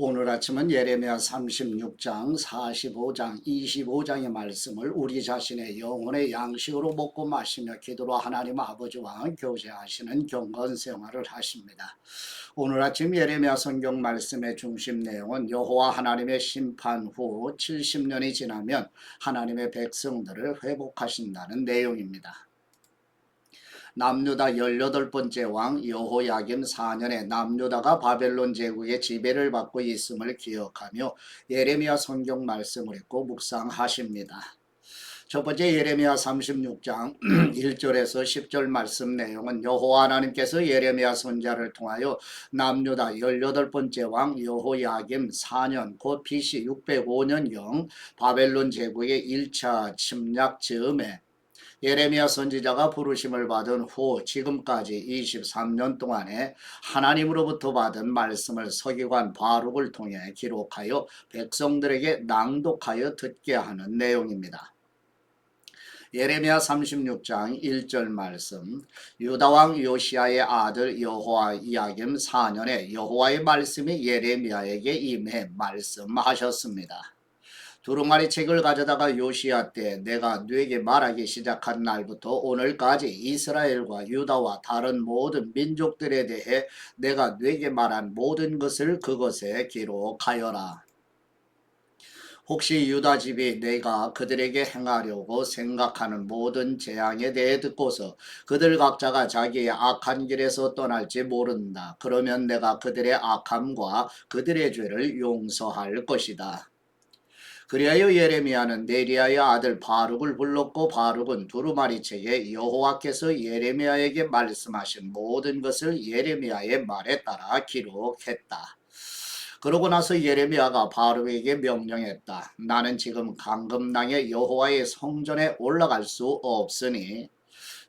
오늘 아침은 예레미야 36장, 45장, 25장의 말씀을 우리 자신의 영혼의 양식으로 먹고 마시며 기도로 하나님 아버지와 교제하시는 경건 생활을 하십니다. 오늘 아침 예레미야 성경 말씀의 중심 내용은 여호와 하나님의 심판 후 70년이 지나면 하나님의 백성들을 회복하신다는 내용입니다. 남유다 18번째 왕 여호야김 4년에 남유다가 바벨론 제국의 지배를 받고 있음을 기억하며 예레미야 성경 말씀을 읽고 묵상하십니다. 첫 번째 예레미야 36장 1절에서 10절 말씀 내용은 여호와 하나님께서 예레미야 선지자를 통하여 남유다 18번째 왕 여호야김 4년 곧 BC 605년경 바벨론 제국의 1차 침략 즈음에 예레미야 선지자가 부르심을 받은 후 지금까지 23년 동안에 하나님으로부터 받은 말씀을 서기관 바룩을 통해 기록하여 백성들에게 낭독하여 듣게 하는 내용입니다. 예레미야 36장 1절 말씀. 유다왕 요시야의 아들 여호야김 4년에 여호와의 말씀이 예레미야에게 임해 말씀하셨습니다. 두루마리 책을 가져다가 요시야 때 내가 네게 말하기 시작한 날부터 오늘까지 이스라엘과 유다와 다른 모든 민족들에 대해 내가 네게 말한 모든 것을 그것에 기록하여라. 혹시 유다 집이 내가 그들에게 행하려고 생각하는 모든 재앙에 대해 듣고서 그들 각자가 자기의 악한 길에서 떠날지 모른다. 그러면 내가 그들의 악함과 그들의 죄를 용서할 것이다. 그리하여 예레미야는 네리야의 아들 바룩을 불렀고 바룩은 두루마리 책에 여호와께서 예레미야에게 말씀하신 모든 것을 예레미야의 말에 따라 기록했다. 그러고 나서 예레미야가 바룩에게 명령했다. 나는 지금 강금당의 여호와의 성전에 올라갈 수 없으니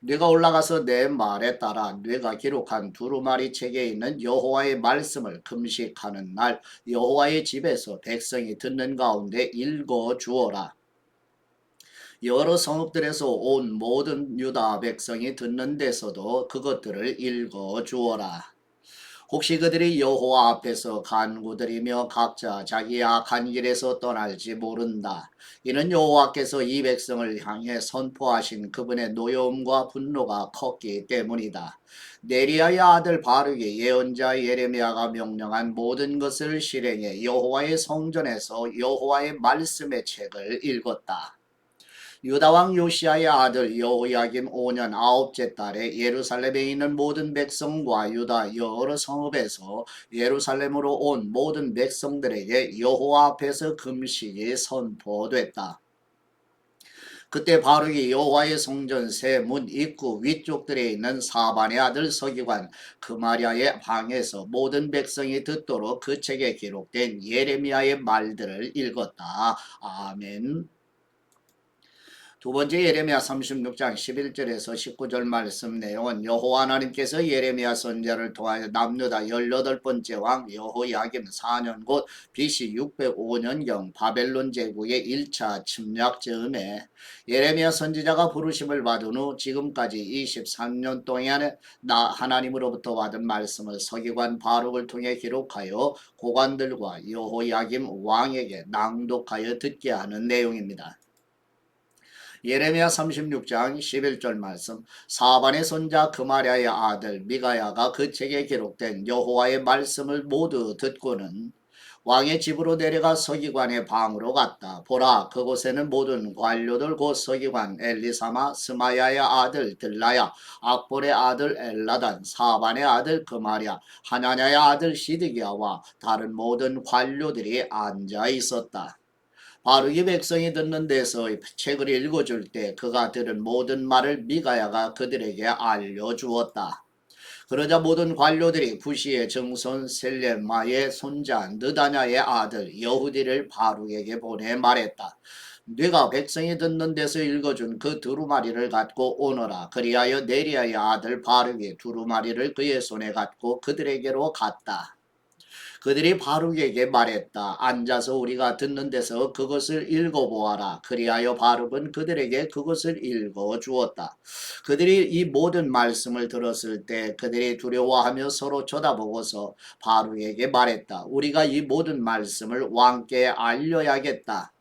네가 올라가서 내 말에 따라 네가 기록한 두루마리 책에 있는 여호와의 말씀을 금식하는 날 여호와의 집에서 백성이 듣는 가운데 읽어 주어라. 여러 성읍들에서 온 모든 유다 백성이 듣는 데서도 그것들을 읽어 주어라. 혹시 그들이 여호와 앞에서 간구드리며 각자 자기의 악한 길에서 떠날지 모른다. 이는 여호와께서 이 백성을 향해 선포하신 그분의 노여움과 분노가 컸기 때문이다. 네리야의 아들 바룩이 예언자 예레미야가 명령한 모든 것을 실행해 여호와의 성전에서 여호와의 말씀의 책을 읽었다. 유다왕 요시야의 아들 여호야김 5년 9째 달에 예루살렘에 있는 모든 백성과 유다 여러 성읍에서 예루살렘으로 온 모든 백성들에게 여호와 앞에서 금식이 선포됐다. 그때 바룩이 여호와의 성전 세 문 입구 위쪽들에 있는 사반의 아들 서기관 그마랴의 방에서 모든 백성이 듣도록 그 책에 기록된 예레미야의 말들을 읽었다. 아멘. 두 번째 예레미야 36장 11절에서 19절 말씀 내용은 여호와 하나님께서 예레미야 선지자를 통하여 남유다 18번째 왕 여호야김 4년 곧 BC 605년경 바벨론 제국의 1차 침략 즈음에 예레미야 선지자가 부르심을 받은 후 지금까지 23년 동안에 나 하나님으로부터 받은 말씀을 서기관 바룩을 통해 기록하여 고관들과 여호야김 왕에게 낭독하여 듣게 하는 내용입니다. 예레미야 36장 11절 말씀. 사반의 손자 그마랴의 아들 미가야가 그 책에 기록된 여호와의 말씀을 모두 듣고는 왕의 집으로 내려가 서기관의 방으로 갔다. 보라, 그곳에는 모든 관료들 곧 서기관 엘리사마 스마야의 아들 들라야 악볼의 아들 엘라단 사반의 아들 그마랴 하나냐의 아들 시드기야와 다른 모든 관료들이 앉아 있었다. 바룩이 백성이 듣는 데서 책을 읽어줄 때 그가 들은 모든 말을 미가야가 그들에게 알려주었다. 그러자 모든 관료들이 구시의 정손 셀레마의 손자 느다냐의 아들 여후디를 바룩에게 보내 말했다. 네가 백성이 듣는 데서 읽어준 그 두루마리를 갖고 오너라. 그리하여 네리야의 아들 바룩이 두루마리를 그의 손에 갖고 그들에게로 갔다. 그들이 바룩에게 말했다. 앉아서 우리가 듣는 데서 그것을 읽어보아라. 그리하여 바룩은 그들에게 그것을 읽어 주었다. 그들이 이 모든 말씀을 들었을 때 그들이 두려워하며 서로 쳐다보고서 바룩에게 말했다. 우리가 이 모든 말씀을 왕께 알려야겠다.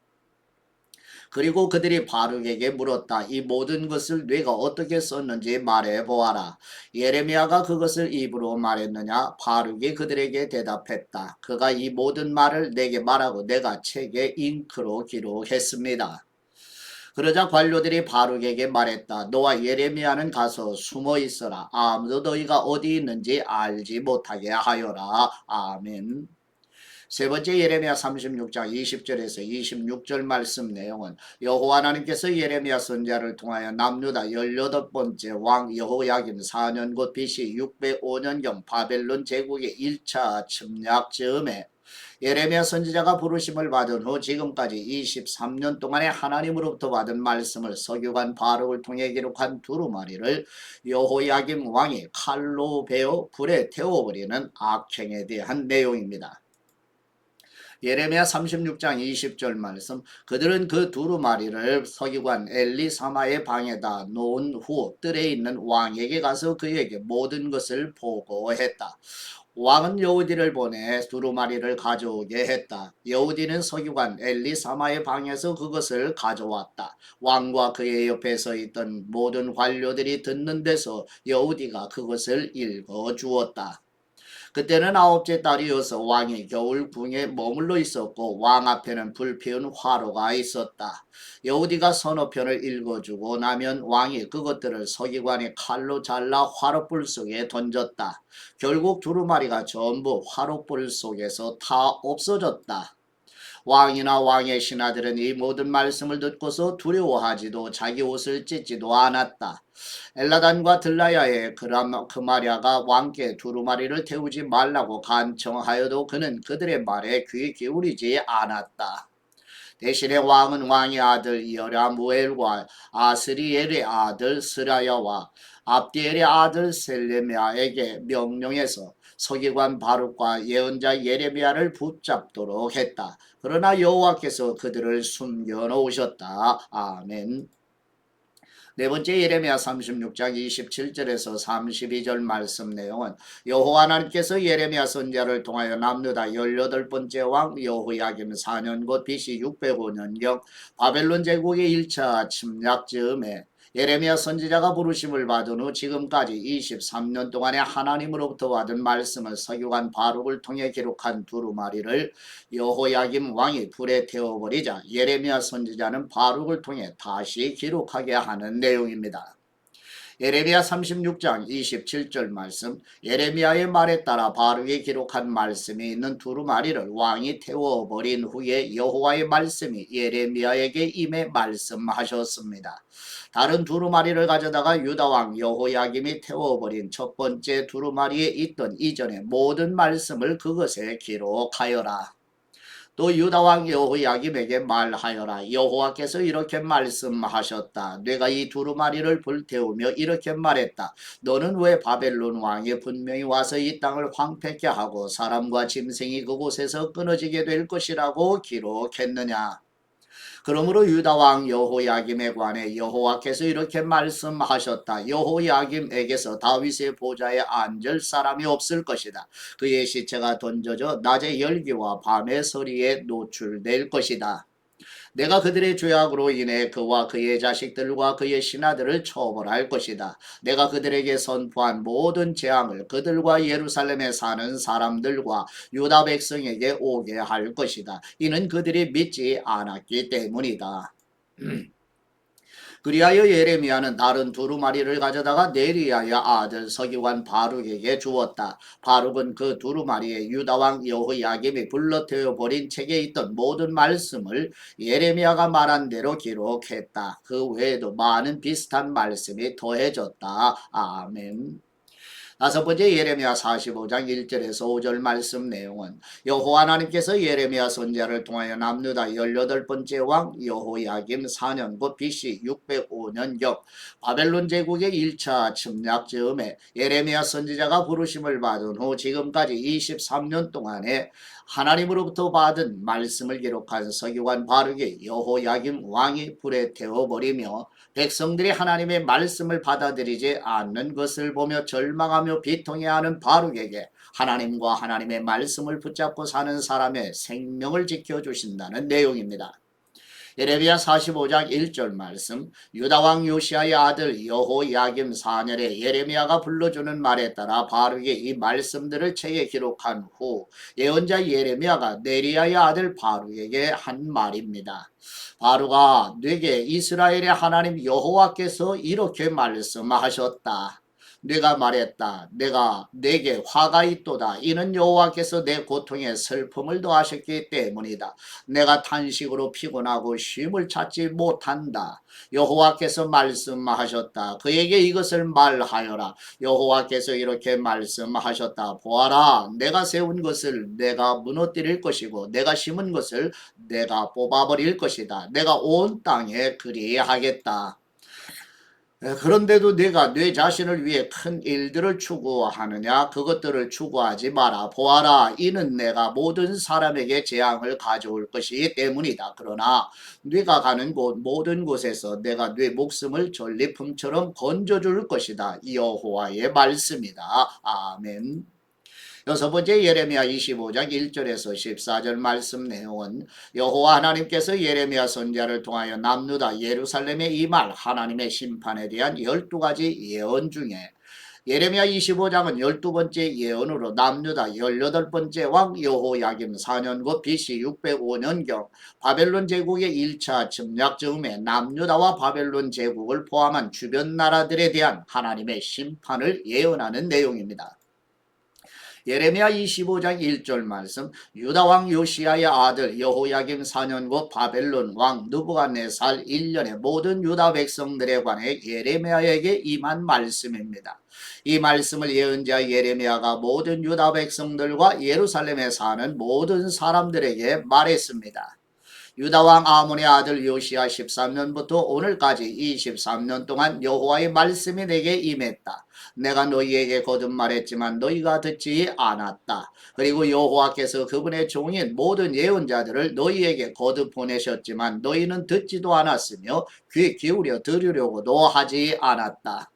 그리고 그들이 바룩에게 물었다. 이 모든 것을 네가 어떻게 썼는지 말해 보아라. 예레미야가 그것을 입으로 말했느냐? 바룩이 그들에게 대답했다. 그가 이 모든 말을 내게 말하고 내가 책에 잉크로 기록했습니다. 그러자 관료들이 바룩에게 말했다. 너와 예레미야는 가서 숨어 있어라. 아무도 너희가 어디 있는지 알지 못하게 하여라. 아멘. 세 번째 예레미야 36장 20절에서 26절 말씀 내용은 여호와 하나님께서 예레미야 선지자를 통하여 남유다 18번째 왕 여호야김 4년 곧 BC 605년경 바벨론 제국의 1차 침략 즈음에 예레미야 선지자가 부르심을 받은 후 지금까지 23년 동안에 하나님으로부터 받은 말씀을 서기관 바룩을 통해 기록한 두루마리를 여호야김 왕이 칼로 베어 불에 태워버리는 악행에 대한 내용입니다. 예레미야 36장 20절 말씀 그들은 그 두루마리를 서기관 엘리사마의 방에다 놓은 후 뜰에 있는 왕에게 가서 그에게 모든 것을 보고했다. 왕은 여우디를 보내 두루마리를 가져오게 했다. 여우디는 서기관 엘리사마의 방에서 그것을 가져왔다. 왕과 그의 옆에 서 있던 모든 관료들이 듣는 데서 여우디가 그것을 읽어 주었다. 그때는 9째 달이어서 왕이 겨울궁에 머물러 있었고 왕 앞에는 불피운 화로가 있었다. 여우디가 서너 편을 읽어주고 나면 왕이 그것들을 서기관의 칼로 잘라 화롯불 속에 던졌다. 결국 두루마리가 전부 화롯불 속에서 다 없어졌다. 왕이나 왕의 신하들은 이 모든 말씀을 듣고서 두려워하지도 자기 옷을 찢지도 않았다. 엘라단과 들라야의 그마랴가 왕께 두루마리를 태우지 말라고 간청하여도 그는 그들의 말에 귀 기울이지 않았다. 대신에 왕은 왕의 아들 여라무엘과 아스리엘의 아들 스라야와 압디엘의 아들 셀레미야에게 명령해서 서기관 바룩과 예언자 예레미야를 붙잡도록 했다. 그러나 여호와께서 그들을 숨겨놓으셨다. 아멘. 네 번째 예레미야 36장 27절에서 32절 말씀 내용은 여호와 하나님께서 예레미야 선지자를 통하여 남유다 18번째 왕 여호야김 4년 곧 BC 605년경 바벨론 제국의 1차 침략 즈음에 예레미야 선지자가 부르심을 받은 후 지금까지 23년 동안에 하나님으로부터 받은 말씀을 서기관 바룩을 통해 기록한 두루마리를 여호야김 왕이 불에 태워버리자 예레미야 선지자는 바룩을 통해 다시 기록하게 하는 내용입니다. 예레미야 36장 27절 말씀 예레미야의 말에 따라 바룩이 기록한 말씀이 있는 두루마리를 왕이 태워버린 후에 여호와의 말씀이 예레미야에게 임해 말씀하셨습니다. 다른 두루마리를 가져다가 유다왕 여호야김이 태워버린 첫 번째 두루마리에 있던 이전의 모든 말씀을 그것에 기록하여라. 또 유다왕 여호야김에게 말하여라. 여호와께서 이렇게 말씀하셨다. 내가 이 두루마리를 불태우며 이렇게 말했다. 너는 왜 바벨론 왕이 분명히 와서 이 땅을 황폐케 하고 사람과 짐승이 그곳에서 끊어지게 될 것이라고 기록했느냐. 그러므로 유다왕 여호야김에 관해 여호와께서 이렇게 말씀하셨다. 여호야김에게서 다윗의 보좌에 앉을 사람이 없을 것이다. 그의 시체가 던져져 낮의 열기와 밤의 서리에 노출될 것이다. 내가 그들의 죄악으로 인해 그와 그의 자식들과 그의 신하들을 처벌할 것이다. 내가 그들에게 선포한 모든 재앙을 그들과 예루살렘에 사는 사람들과 유다 백성에게 오게 할 것이다. 이는 그들이 믿지 않았기 때문이다. 그리하여 예레미야는 다른 두루마리를 가져다가 네리야의 아들 서기관 바룩에게 주었다. 바룩은 그 두루마리에 유다왕 여호야김이 불러태워 버린 책에 있던 모든 말씀을 예레미야가 말한 대로 기록했다. 그 외에도 많은 비슷한 말씀이 더해졌다. 아멘. 다섯 번째 예레미야 45장 1절에서 5절 말씀 내용은 여호와 하나님께서 예레미야 선지자를 통하여 남유다 18번째 왕 여호야김 4년 곧 BC 605년경 바벨론 제국의 1차 침략 즈음에 예레미야 선지자가 부르심을 받은 후 지금까지 23년 동안에 하나님으로부터 받은 말씀을 기록한 서기관 바룩이 여호야김 왕이 불에 태워버리며 백성들이 하나님의 말씀을 받아들이지 않는 것을 보며 절망하며 비통해하는 바룩에게 하나님과 하나님의 말씀을 붙잡고 사는 사람의 생명을 지켜주신다는 내용입니다. 예레미야 45장 1절 말씀 유다왕 요시아의 아들 여호야김 4년에 예레미야가 불러주는 말에 따라 바룩이 이 말씀들을 책에 기록한 후 예언자 예레미야가 네리야의 아들 바룩에게 한 말입니다. 바룩아 네게 이스라엘의 하나님 여호와께서 이렇게 말씀하셨다. 네가 말했다. 내가 네게 화가 있도다. 이는 여호와께서 내 고통에 슬픔을 더하셨기 때문이다. 내가 탄식으로 피곤하고 쉼을 찾지 못한다. 여호와께서 말씀하셨다. 그에게 이것을 말하여라. 여호와께서 이렇게 말씀하셨다. 보아라. 내가 세운 것을 내가 무너뜨릴 것이고 내가 심은 것을 내가 뽑아버릴 것이다. 내가 온 땅에 그리하겠다. 그런데도 네가 네 자신을 위해 큰 일들을 추구하느냐? 그것들을 추구하지 마라. 보아라. 이는 내가 모든 사람에게 재앙을 가져올 것이기 때문이다. 그러나 네가 가는 곳 모든 곳에서 내가 네 목숨을 전리품처럼 건져줄 것이다. 여호와의 말씀이다. 아멘. 여섯 번째 예레미야 25장 1절에서 14절 말씀 내용은 여호와 하나님께서 예레미야 선지자를 통하여 남유다 예루살렘에 임할 하나님의 심판에 대한 12가지 예언 중에 예레미야 25장은 12번째 예언으로 남유다 18번째 왕 여호야김 4년 곧 BC 605년경 바벨론 제국의 1차 침략 즈음에 남유다와 바벨론 제국을 포함한 주변 나라들에 대한 하나님의 심판을 예언하는 내용입니다. 예레미야 25장 1절 말씀 유다왕 요시아의 아들 여호야김 4년 곧 바벨론 왕 느부갓네살 1년에 모든 유다 백성들에 관해 예레미야에게 임한 말씀입니다. 이 말씀을 예언자 예레미야가 모든 유다 백성들과 예루살렘에 사는 모든 사람들에게 말했습니다. 유다왕 아몬의 아들 요시야 13년부터 오늘까지 23년 동안 여호와의 말씀이 내게 임했다. 내가 너희에게 거듭 말했지만 너희가 듣지 않았다. 그리고 여호와께서 그분의 종인 모든 예언자들을 너희에게 거듭 보내셨지만 너희는 듣지도 않았으며 귀 기울여 들으려고도 하지 않았다.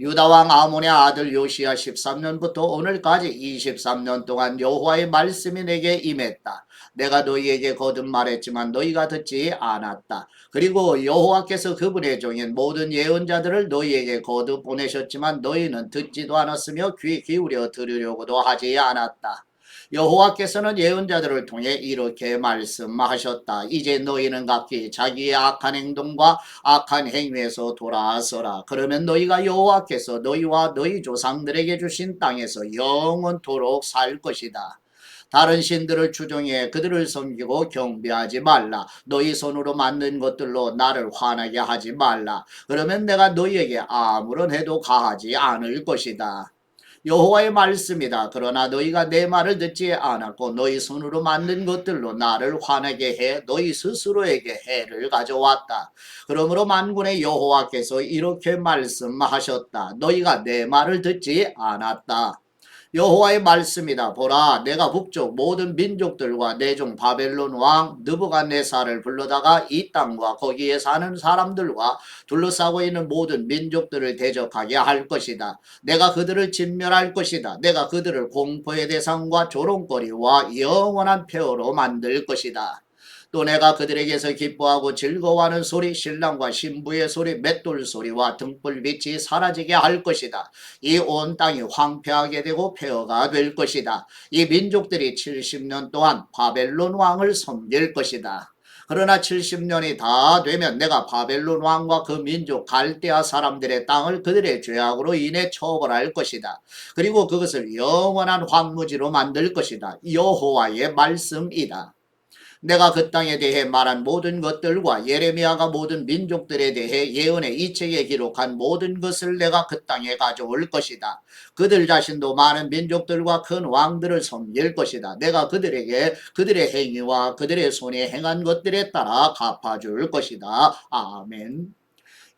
유다왕 아몬의 아들 요시야 13년부터 오늘까지 23년 동안 여호와의 말씀이 내게 임했다. 내가 너희에게 거듭 말했지만 너희가 듣지 않았다. 그리고 여호와께서 그분의 종인 모든 예언자들을 너희에게 거듭 보내셨지만 너희는 듣지도 않았으며 귀 기울여 들으려고도 하지 않았다. 여호와께서는 예언자들을 통해 이렇게 말씀하셨다. 이제 너희는 각기 자기의 악한 행동과 악한 행위에서 돌아서라. 그러면 너희가 여호와께서 너희와 너희 조상들에게 주신 땅에서 영원토록 살 것이다. 다른 신들을 추종해 그들을 섬기고 경배하지 말라. 너희 손으로 만든 것들로 나를 화나게 하지 말라. 그러면 내가 너희에게 아무런 해도 가하지 않을 것이다. 여호와의 말씀이다. 그러나 너희가 내 말을 듣지 않았고 너희 손으로 만든 것들로 나를 화나게 해 너희 스스로에게 해를 가져왔다. 그러므로 만군의 여호와께서 이렇게 말씀하셨다. 너희가 내 말을 듣지 않았다. 여호와의 말씀이다. 보라, 내가 북쪽 모든 민족들과 내 종 바벨론 왕 느부갓네살을 불러다가 이 땅과 거기에 사는 사람들과 둘러싸고 있는 모든 민족들을 대적하게 할 것이다. 내가 그들을 진멸할 것이다. 내가 그들을 공포의 대상과 조롱거리와 영원한 폐허로 만들 것이다. 또 내가 그들에게서 기뻐하고 즐거워하는 소리, 신랑과 신부의 소리, 맷돌 소리와 등불빛이 사라지게 할 것이다. 이 온 땅이 황폐하게 되고 폐허가 될 것이다. 이 민족들이 70년 동안 바벨론 왕을 섬길 것이다. 그러나 70년이 다 되면 내가 바벨론 왕과 그 민족 갈대아 사람들의 땅을 그들의 죄악으로 인해 처벌할 것이다. 그리고 그것을 영원한 황무지로 만들 것이다. 여호와의 말씀이다. 내가 그 땅에 대해 말한 모든 것들과 예레미야가 모든 민족들에 대해 예언의 이 책에 기록한 모든 것을 내가 그 땅에 가져올 것이다. 그들 자신도 많은 민족들과 큰 왕들을 섬길 것이다. 내가 그들에게 그들의 행위와 그들의 손에 행한 것들에 따라 갚아줄 것이다. 아멘.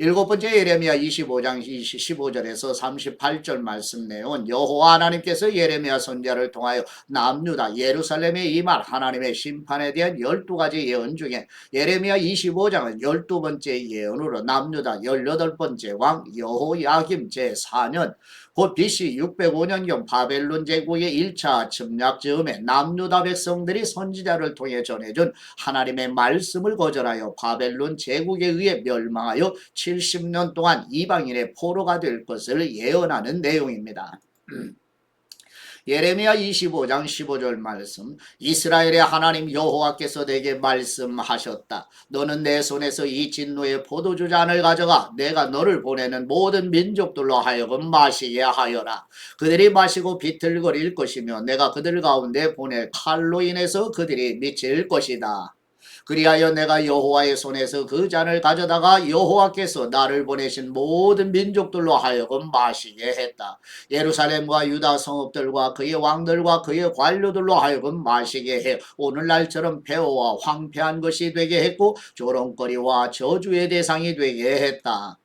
일곱 번째 예레미야 25장 15절에서 38절 말씀 내용은 여호와 하나님께서 예레미야 선지자를 통하여 남유다 예루살렘에 임할 하나님의 심판에 대한 12가지 예언 중에 예레미야 25장은 12번째 예언으로 남유다 18번째 왕 여호야김 제4년 곧 BC 605년경 바벨론 제국의 1차 침략 즈음에 남유다 백성들이 선지자를 통해 전해준 하나님의 말씀을 거절하여 바벨론 제국에 의해 멸망하여 70년 동안 이방인의 포로가 될 것을 예언하는 내용입니다. 예레미야 25장 15절 말씀 이스라엘의 하나님 여호와께서 내게 말씀하셨다. 너는 내 손에서 이 진노의 포도주 잔을 가져가 내가 너를 보내는 모든 민족들로 하여금 마시게 하여라. 그들이 마시고 비틀거릴 것이며 내가 그들 가운데 보낼 칼로 인해서 그들이 미칠 것이다. 그리하여 내가 여호와의 손에서 그 잔을 가져다가 여호와께서 나를 보내신 모든 민족들로 하여금 마시게 했다. 예루살렘과 유다 성읍들과 그의 왕들과 그의 관료들로 하여금 마시게 해 오늘날처럼 폐허와 황폐한 것이 되게 했고 조롱거리와 저주의 대상이 되게 했다.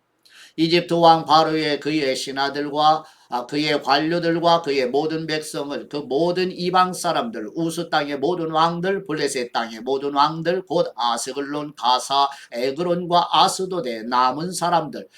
이집트 왕 바로의 그의 신하들과 그의 관료들과 그의 모든 백성을 그 모든 이방 사람들 우스 땅의 모든 왕들 블레셋 땅의 모든 왕들 곧 아스글론 가사 에그론과 아스도데 남은 사람들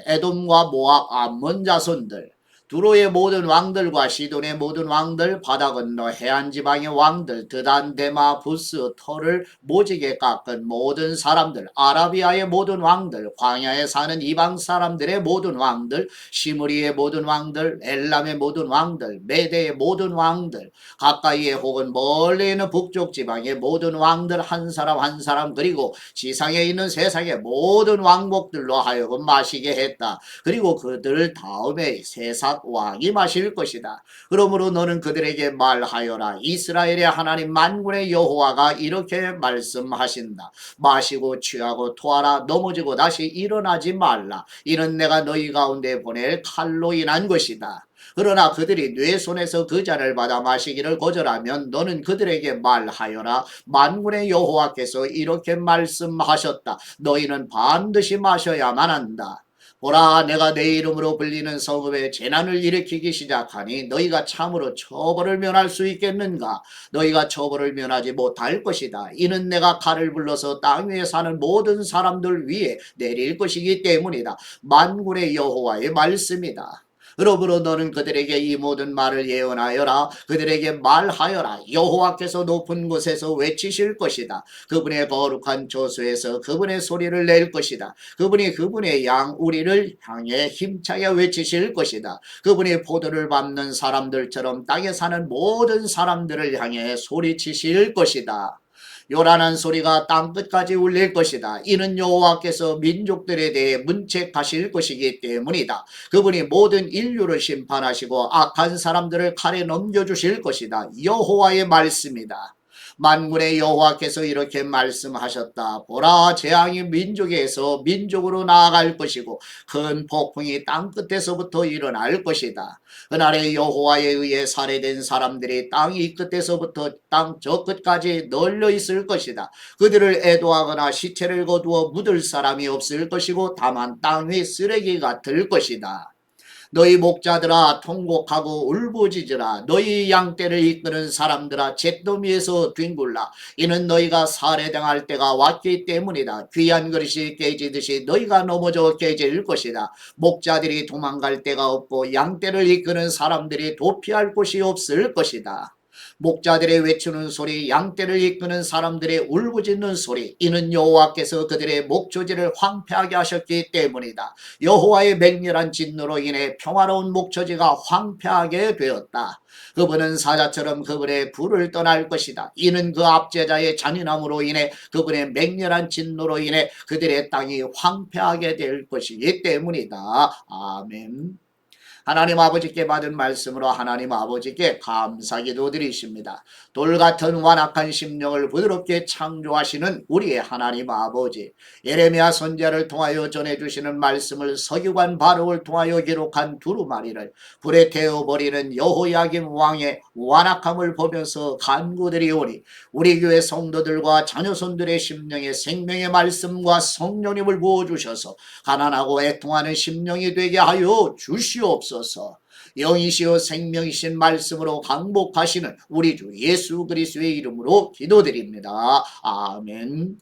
에돔과 모압 암몬 자손들 두로의 모든 왕들과 시돈의 모든 왕들 바다 건너 해안 지방의 왕들 드단 데마 부스 터를 모지게 깎은 모든 사람들 아라비아의 모든 왕들 광야에 사는 이방 사람들의 모든 왕들 시므리의 모든 왕들 엘람의 모든 왕들 메대의 모든 왕들 가까이에 혹은 멀리 있는 북쪽 지방의 모든 왕들 한 사람 한 사람 그리고 지상에 있는 세상의 모든 왕복들로 하여금 마시게 했다. 그리고 그들 다음에 세상 왕이 마실 것이다. 그러므로 너는 그들에게 말하여라. 이스라엘의 하나님 만군의 여호와가 이렇게 말씀하신다. 마시고 취하고 토하라. 넘어지고 다시 일어나지 말라. 이는 내가 너희 가운데 보낼 칼로 인한 것이다. 그러나 그들이 네 손에서 그 잔을 받아 마시기를 거절하면 너는 그들에게 말하여라. 만군의 여호와께서 이렇게 말씀하셨다. 너희는 반드시 마셔야만 한다. 보라 내가 내 이름으로 불리는 성읍에 재난을 일으키기 시작하니 너희가 참으로 처벌을 면할 수 있겠는가? 너희가 처벌을 면하지 못할 것이다. 이는 내가 칼을 불러서 땅 위에 사는 모든 사람들 위에 내릴 것이기 때문이다. 만군의 여호와의 말씀이다. 그러므로 너는 그들에게 이 모든 말을 예언하여라. 그들에게 말하여라. 여호와께서 높은 곳에서 외치실 것이다. 그분의 거룩한 저수에서 그분의 소리를 낼 것이다. 그분이 그분의 양 우리를 향해 힘차게 외치실 것이다. 그분이 포도를 밟는 사람들처럼 땅에 사는 모든 사람들을 향해 소리치실 것이다. 요란한 소리가 땅끝까지 울릴 것이다. 이는 여호와께서 민족들에 대해 문책하실 것이기 때문이다. 그분이 모든 인류를 심판하시고 악한 사람들을 칼에 넘겨주실 것이다. 여호와의 말씀이다. 만군의 여호와께서 이렇게 말씀하셨다. 보라 재앙이 민족에서 민족으로 나아갈 것이고 큰 폭풍이 땅끝에서부터 일어날 것이다. 그날에 여호와에 의해 살해된 사람들이 땅 이 끝에서부터 땅 저 끝까지 널려 있을 것이다. 그들을 애도하거나 시체를 거두어 묻을 사람이 없을 것이고 다만 땅 위 쓰레기가 될 것이다. 너희 목자들아 통곡하고 울부짖으라. 너희 양떼를 이끄는 사람들아 잿더미에서 뒹굴라. 이는 너희가 살해당할 때가 왔기 때문이다. 귀한 그릇이 깨지듯이 너희가 넘어져 깨질 것이다. 목자들이 도망갈 데가 없고 양떼를 이끄는 사람들이 도피할 곳이 없을 것이다. 목자들의 외치는 소리, 양떼를 이끄는 사람들의 울부짖는 소리, 이는 여호와께서 그들의 목초지를 황폐하게 하셨기 때문이다. 여호와의 맹렬한 진노로 인해 평화로운 목초지가 황폐하게 되었다. 그분은 사자처럼 그분의 불을 떠날 것이다. 이는 그 압제자의 잔인함으로 인해 그분의 맹렬한 진노로 인해 그들의 땅이 황폐하게 될 것이기 때문이다. 아멘. 하나님 아버지께 받은 말씀으로 하나님 아버지께 감사기도 드리십니다. 돌같은 완악한 심령을 부드럽게 창조하시는 우리의 하나님 아버지, 예레미야 선지자를 통하여 전해주시는 말씀을 서기관 바룩을 통하여 기록한 두루마리를 불에 태워버리는 여호야김 왕의 완악함을 보면서 간구드리오니 우리 교회 성도들과 자녀손들의 심령에 생명의 말씀과 성령님을 부어주셔서 가난하고 애통하는 심령이 되게 하여 주시옵소서. 영이시여 생명이신 말씀으로 강복하시는 우리 주 예수 그리스도의 이름으로 기도드립니다. 아멘.